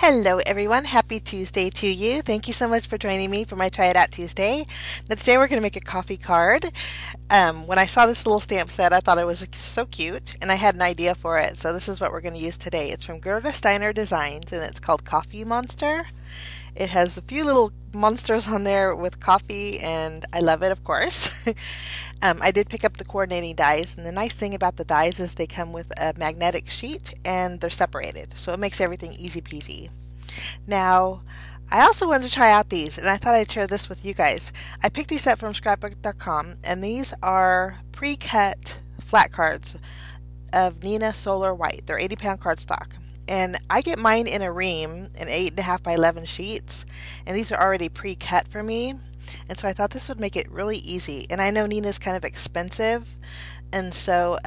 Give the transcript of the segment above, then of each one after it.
Hello everyone, happy Tuesday to you. Thank you so much for joining me for my Try It Out Tuesday. Now today we're going to make a coffee card. When I saw this little stamp set, I thought it was so cute and I had an idea for it. So this is what we're going to use today. It's from Gerda Steiner Designs and it's called Coffee Monster. It has a few little monsters on there with coffee and I love it, of course. I did pick up the coordinating dies, and the nice thing about the dies is they come with a magnetic sheet and they're separated, so it makes everything easy peasy. Now, I also wanted to try out these, and I thought I'd share this with you guys. I picked these up from scrapbook.com, and these are pre-cut flat cards of Neenah Solar White. They're 80-pound cardstock. And I get mine in a ream in 8.5 by 11 sheets, and these are already pre-cut for me. And so I thought this would make it really easy. And I know Neenah's kind of expensive, and so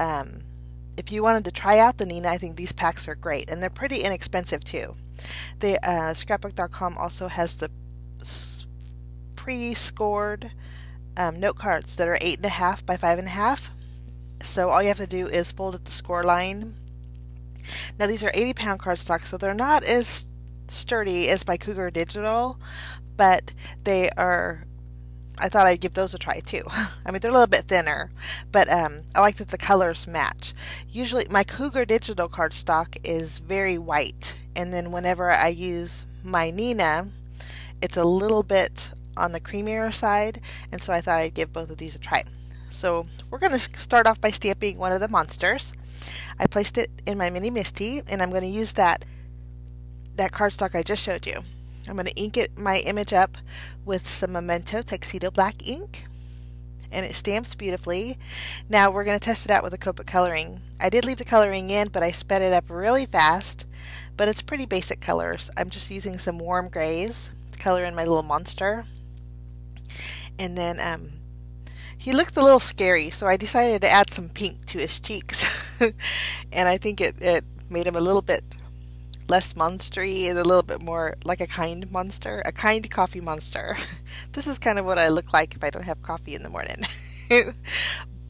if you wanted to try out the Neenah, I think these packs are great, and they're pretty inexpensive too. The scrapbook.com also has the pre-scored note cards that are 8.5 by 5.5. So all you have to do is fold at the score line. Now these are 80-pound cardstock, so they're not as sturdy as my Cougar Digital, but they are, I thought I'd give those a try too. I mean, they're a little bit thinner, but I like that the colors match. Usually my Cougar Digital cardstock is very white, and then whenever I use my Neenah, it's a little bit on the creamier side, and so I thought I'd give both of these a try. So we're going to start off by stamping one of the monsters. I placed it in my mini MISTI, and I'm going to use that cardstock I just showed you. I'm going to ink my image up with some Memento Tuxedo black ink, and it stamps beautifully. Now we're going to test it out with the Copic coloring. I did leave the coloring in, but I sped it up really fast, but it's pretty basic colors. I'm just using some warm grays to color in my little monster. And then he looked a little scary, so I decided to add some pink to his cheeks. And I think it made him a little bit less monstery and a little bit more like a kind monster, a kind coffee monster. This is kind of what I look like if I don't have coffee in the morning.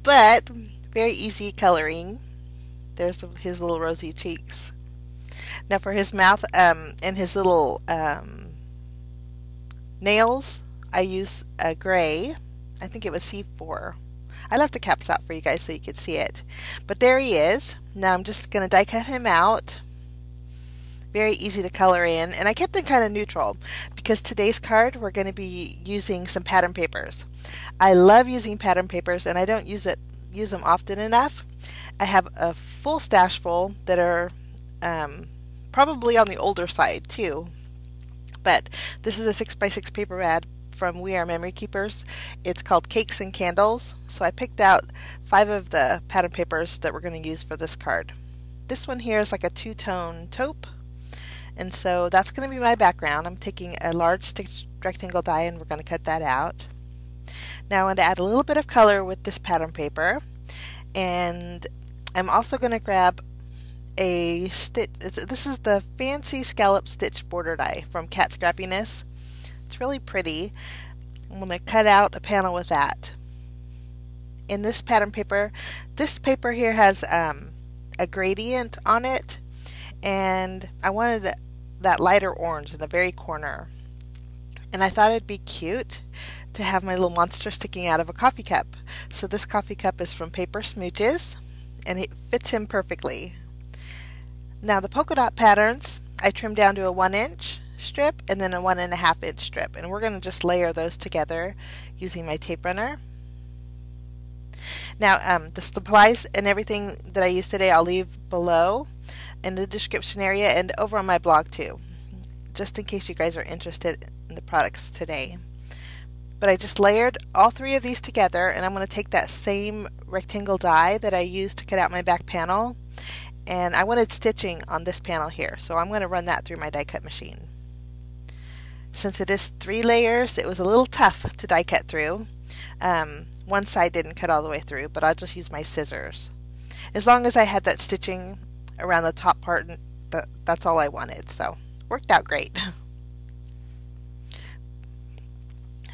But very easy coloring. There's his little rosy cheeks. Now for his mouth and his little nails, I use a gray. I think it was C4. I left the caps out for you guys so you could see it. But there he is. Now I'm just going to die cut him out. Very easy to color in, and I kept them kind of neutral because today's card we're going to be using some pattern papers. I love using pattern papers, and I don't use them often enough. I have a full stash full that are probably on the older side too, but this is a 6x6 paper pad from We Are Memory Keepers. It's called Cakes and Candles. So I picked out 5 of the pattern papers that we're going to use for this card. This one here is like a two-tone taupe, and so that's going to be my background. I'm taking a large stitched rectangle die and we're going to cut that out. Now I want to add a little bit of color with this pattern paper, and I'm also going to grab a stitch. This is the fancy scallop stitch border die from Cat Scrappiness. It's really pretty. I'm going to cut out a panel with that. In this pattern paper, this paper here has a gradient on it, and I wanted that lighter orange in the very corner. And I thought it'd be cute to have my little monster sticking out of a coffee cup. So this coffee cup is from Paper Smooches, and it fits him perfectly. Now the polka dot patterns, I trimmed down to a 1-inch strip and then a 1.5-inch strip, and we're going to just layer those together using my tape runner. Now the supplies and everything that I use today I'll leave below in the description area and over on my blog too, just in case you guys are interested in the products today. But I just layered all 3 of these together, and I'm going to take that same rectangle die that I used to cut out my back panel, and I wanted stitching on this panel here, so I'm going to run that through my die cut machine. Since it is 3 layers, it was a little tough to die cut through. One side didn't cut all the way through, but I'll just use my scissors. As long as I had that stitching around the top part, that's all I wanted, so worked out great.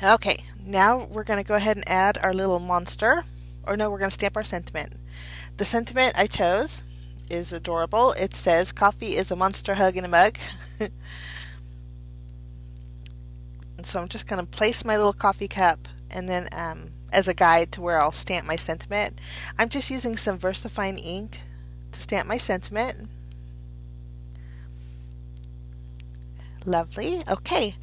Okay, now we're going to go ahead and add our little monster, or no, we're going to stamp our sentiment. The sentiment I chose is adorable. It says, "Coffee is a monster hug in a mug." And so I'm just going to place my little coffee cup and then as a guide to where I'll stamp my sentiment. I'm just using some VersaFine ink to stamp my sentiment. Lovely. Okay,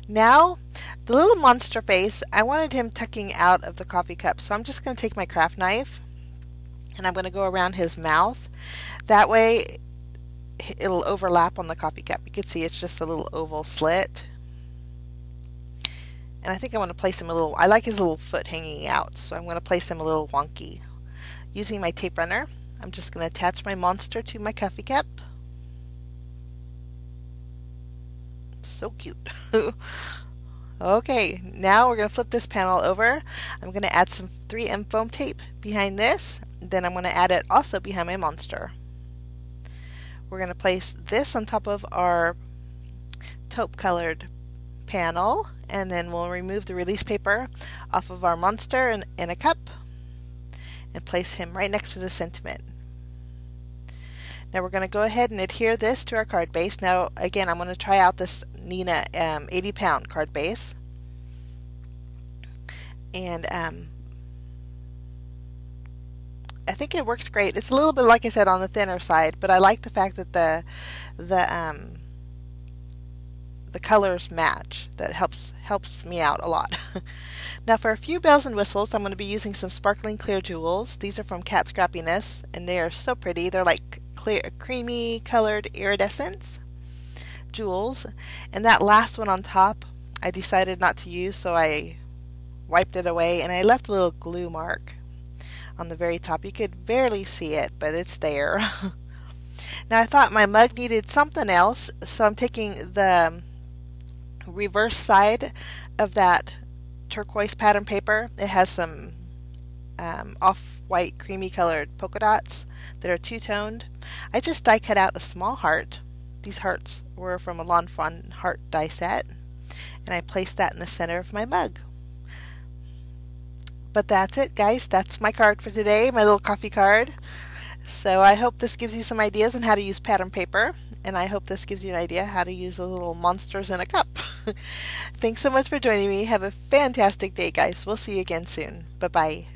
now the little monster face, I wanted him tucking out of the coffee cup, so I'm just going to take my craft knife and I'm going to go around his mouth. That way it'll overlap on the coffee cup. You can see it's just a little oval slit. And I think I want to place him a little, I like his little foot hanging out, so I'm going to place him a little wonky. Using my tape runner, I'm just going to attach my monster to my coffee cup. So cute. Okay, now we're going to flip this panel over. I'm going to add some 3M foam tape behind this. Then I'm going to add it also behind my monster. We're going to place this on top of our taupe colored panel, and then we'll remove the release paper off of our monster in a cup and place him right next to the sentiment. Now we're going to go ahead and adhere this to our card base. Now again, I'm going to try out this Neenah 80-pound card base, and I think it works great. It's a little bit, like I said, on the thinner side, but I like the fact that the colors match. That helps me out a lot. Now for a few bells and whistles, I'm going to be using some sparkling clear jewels. These are from Scrappiness, and they are so pretty. They're like clear, creamy colored iridescence jewels. And that last one on top, I decided not to use, so I wiped it away, and I left a little glue mark on the very top. You could barely see it, but it's there. Now I thought my mug needed something else, so I'm taking the reverse side of that turquoise pattern paper. It has some off-white creamy colored polka dots that are two-toned. I just die cut out a small heart. These hearts were from a Lawn Fawn heart die set, and I placed that in the center of my mug. But that's it, guys. That's my card for today, my little coffee card. So I hope this gives you some ideas on how to use pattern paper, and I hope this gives you an idea how to use the little monsters in a cup. Thanks so much for joining me. Have a fantastic day, guys. We'll see you again soon. Bye-bye.